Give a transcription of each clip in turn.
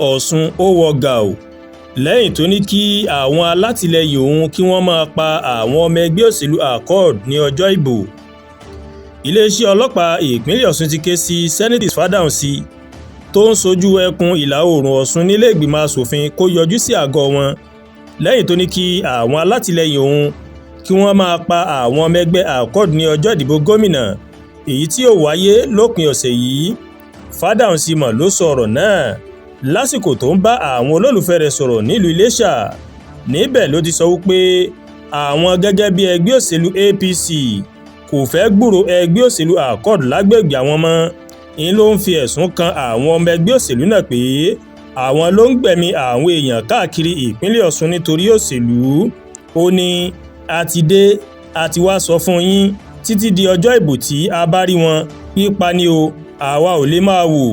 Ọ̀ṣun ó wọ gàù lẹ́yìn tó ní kí àwọn alátìlẹyìn òun kí wọ́n máa pa àwọn ọmọ ẹgbẹ́ òṣèlú accord ní ọjọ́ ìbò. Iléeṣẹ́ ọlọ́pàá ìpínlẹ̀ Ọ̀ṣun ti ké sí Sẹ́nẹ́tọ̀ Fádáhùnsí tó ń sojú ẹkùn ìlà oòrùn Ọ̀ṣun nílé ìgbìmọ̀ asòfin kó yọjú sí àgọ́ wọn lẹ́yìn tó ní kí àwọn alátìlẹyìn òun kí wọ́n máa pa àwọn ọmọ ẹgbẹ́ accord ní ọjọ́ ìdìbò gómìnà èyí tí yóò wáyé lópin ọ̀sẹ̀ yìí. Fádáhùnsí mọ̀ ló sọ ọ̀rọ̀ náà lásìkò tó ń bá àwọn olólùfẹ́ rẹ̀ sọ̀rọ̀ nílùú Iléṣà. Níbẹ̀ ló ti sọ wípé àwọn gẹ́gẹ́ bí ẹgbẹ́ òṣèlú APC kò fẹ́ gbúrò ẹgbẹ́ òṣèlú accord lágbègbè àwọn mọ́. ń ló ń fi ẹ̀sùn kan àwọn ọmọ ẹgbẹ́ òṣèlú náà pé àwọn ló ń gbẹ̀mí àwọn èèyàn káàkiri ìpínlẹ̀ Ọ̀ṣun nítorí òṣèlú. Ó ní a ti dé a ti wá sọ fún yín títí di ọjọ́ ìbò tí a bá rí wọn pípa ni o àwa ò lè máa wò.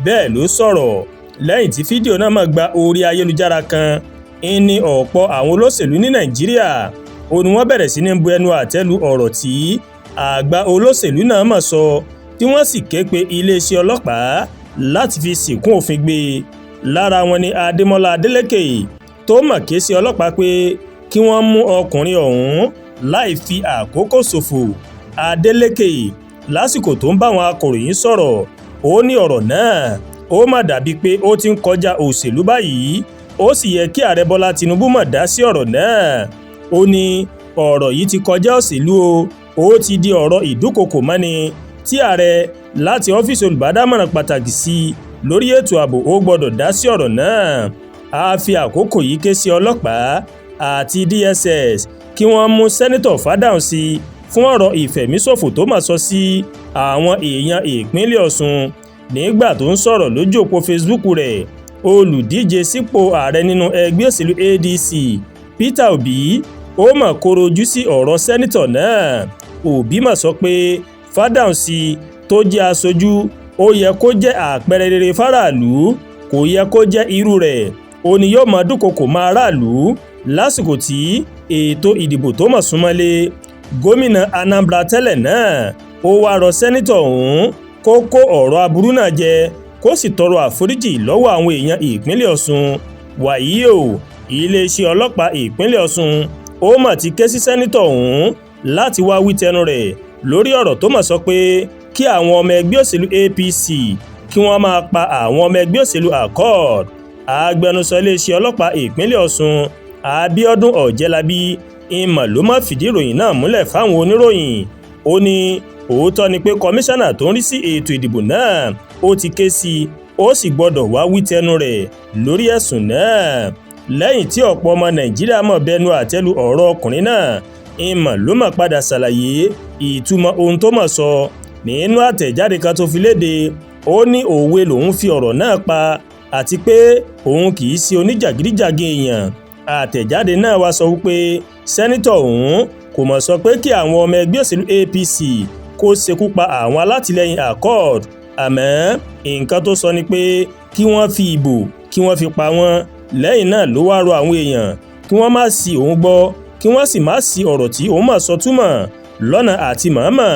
Bẹ́ẹ̀ ló sọ̀rọ̀ lẹ́yìn tí fídíò náà máa gba orí ayélujára kan. Ní ọ̀pọ̀ àwọn olóṣèlú ní Nàìjíríà ó ní wọ́n bẹ̀rẹ̀ sí ní bu ẹnu àtẹ́ lu ọ̀rọ̀ tí àgbà olóṣèlú náà máa sọ tí wọ́n sì ké pe iléeṣẹ́ ọlọ́pàá láti fi sìnkún òfin gbé. Lára wọn ni ademolaadeleke tó mọ̀ ké sí ọlọ́pàá pé kí wọ́n mú ọkùnrin ọ̀hún láì fi àkókò ṣòfò. Adeleke lásìkò tó ń bá àwọn akọ̀ròyìn sọ̀rọ̀ ó ní ọ̀rọ̀ náà ó mà dàbí pé ó ti ń kọjá òṣèlú báyìí ó sì yẹ kí ààrẹ Bọ́lá Tinubu mọ̀ dá sí ọ̀rọ̀ náà. Ó ní ọ̀rọ̀ yìí ti kọjá òṣèlú ó ti di ọ̀rọ̀ ìdúkokò mọ́ni tí ààrẹ láti ọ́fíìsì olùbádámọ̀ràn pàtàkì sí lórí ètò ààbò ó gbọ́dọ̀ dá sí ọ̀rọ̀ náà. A fi àkókò yìí ké sí ọlọ́pàá àti DSS kí wọ́n mú Sẹ́nẹ́tọ̀ Fádáhùnsí fún ọ̀rọ̀ ìfẹ̀míṣòfò tó máa sọ sí àwọn èèyàn ìpínlẹ̀ Ọ̀ṣun. Nígbà tó ń sọ̀rọ̀ lójú òpó Facebook rẹ̀ olùdíje sípò ààrẹ nínú ẹgbẹ́ òṣèlú ADC Peter Obi ó mà kóró ojú sí ọ̀rọ̀ sẹ́nitọ̀ náà. Obi mà sọ pé Fádáhùnsí tó jẹ́ aṣojú ó yẹ kó jẹ́ àpẹẹrẹ rere fáráàlú kò yẹ kó jẹ́ irú rẹ̀. Ó ní yóò máa dúnkokò máa ráàlú lásìkò tí ètò ìdìbò tó mọ̀ súnmọ́lé. Gómìnà Anambra tẹ́lẹ̀ náà ó wá rọ sẹ́nitọ̀ ọ̀hún kó kó ọ̀rọ̀ aburú náà jẹ kó sì tọrọ àforíjì lọ́wọ́ àwọn èèyàn ìpínlẹ̀ Ọ̀ṣun. Wàyí o iléeṣẹ́ ọlọ́pàá ìpínlẹ̀ Ọ̀ṣun ó mà ti ké sí sẹ́nitọ̀ ọ̀hún láti wá wí tẹnu rẹ̀ lórí ọ̀rọ̀ tó mà sọ pé kí àwọn ọmọ ẹgbẹ́ òṣèlú APC kí wọ́n máa pa àwọn ọmọ ẹgbẹ́ òṣèlú accord. Agbẹnusọ iléeṣẹ́ ọlọ́pàá ìpínlẹ̀ Ọ̀ṣun Abíọ́dún Ọ̀jẹ́lábí ìmọ̀ ló má fìdí ìròyìn náà múlẹ̀ fáwọn oníròyìn. Ó ní òótọ́ ni pé kọmíṣánná tó ń rí sí ètò ìdìbò náà ó ti ké sí i ó sì gbọ́dọ̀ wá wí tẹnu rẹ̀ lórí ẹ̀sùn náà. Lẹ́yìn tí ọ̀pọ̀ ọmọ Nàìjíríà mọ̀ bẹnu àtẹ́lu ọ̀rọ̀ ọkùnrin náà ìmọ̀ ló mà padà ṣàlàyé ìtumọ̀ ohun tó mọ̀ sọ nínú àtẹ̀jáde kan tó fi léde. Ó ní òwe lòun fi ọ̀rọ̀ náà pa àti pé òun kì í ṣe oníjàgídíjàgan èèyàn. Àtẹ̀jáde náà wá sọ wípé sẹ́nitọ̀ ọ̀hún kò mọ̀ sọ pé kí àwọn ọmọ ẹgbẹ́ òṣèlú APC kó ṣekú pa àwọn alátìlẹyìn accord àmọ́ nǹkan tó sọ ni pé kí wọ́n fi ìbò kí wọ́n fi pa wọ́n. Lẹ́yìn náà ló wá rọ àwọn èèyàn kí wọ́n má ṣì òun gbọ́ kí wọ́n sì má ṣì ọ̀rọ̀ tí òun mà sọ túmọ̀ lọ́nà àti màmá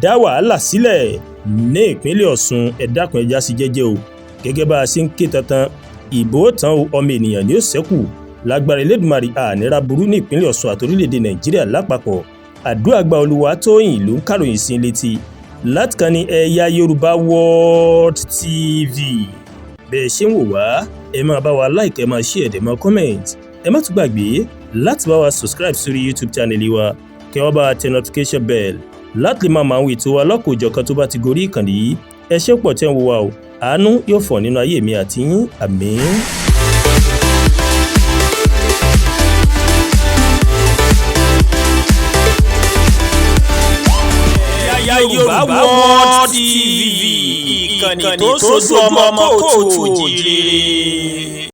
dá wàhálà sílẹ̀ ní ìpínlẹ̀ Ọ̀ṣun. Ẹ dákun ẹ já sí jẹ́jẹ́ o gẹ́gẹ́ bá a ṣe ń ké tantan ìbò tán ọmọ ènìyàn ni ó ṣẹ́kù lágbára Elédùmarè ànírà burú ní ìpínlẹ̀ Ọ̀ṣun àti orílẹ̀-èdè Nàìjíríà lápapọ̀. Àdúrà gba Olúwatóyìn ló ń kàròyìn sí létí láti kàn ní Ẹ̀yà Yorùbá World TV. Bẹ́ẹ̀ ṣe ń wò wá ẹ máa bá wa like ẹ máa share ẹ máa comment ẹ má tún gbàgbé láti bá wa subscribe sórí YouTube channel wa kẹ́ wọ́n bá wa tẹ notification bell láti lè máa mọ àwọn ètò wa lọ́kọ̀ọ́jọ̀kan tó bá ti gorí ìkànnì yìí. Ẹ ṣé pọ̀ tẹ́ ń wò wá o àánú yóò fọ̀ nínú ayé mi àti yín àmín. Yorùbá World TV ìkànnì tó sojú ọmọ kóòtù òjìrè.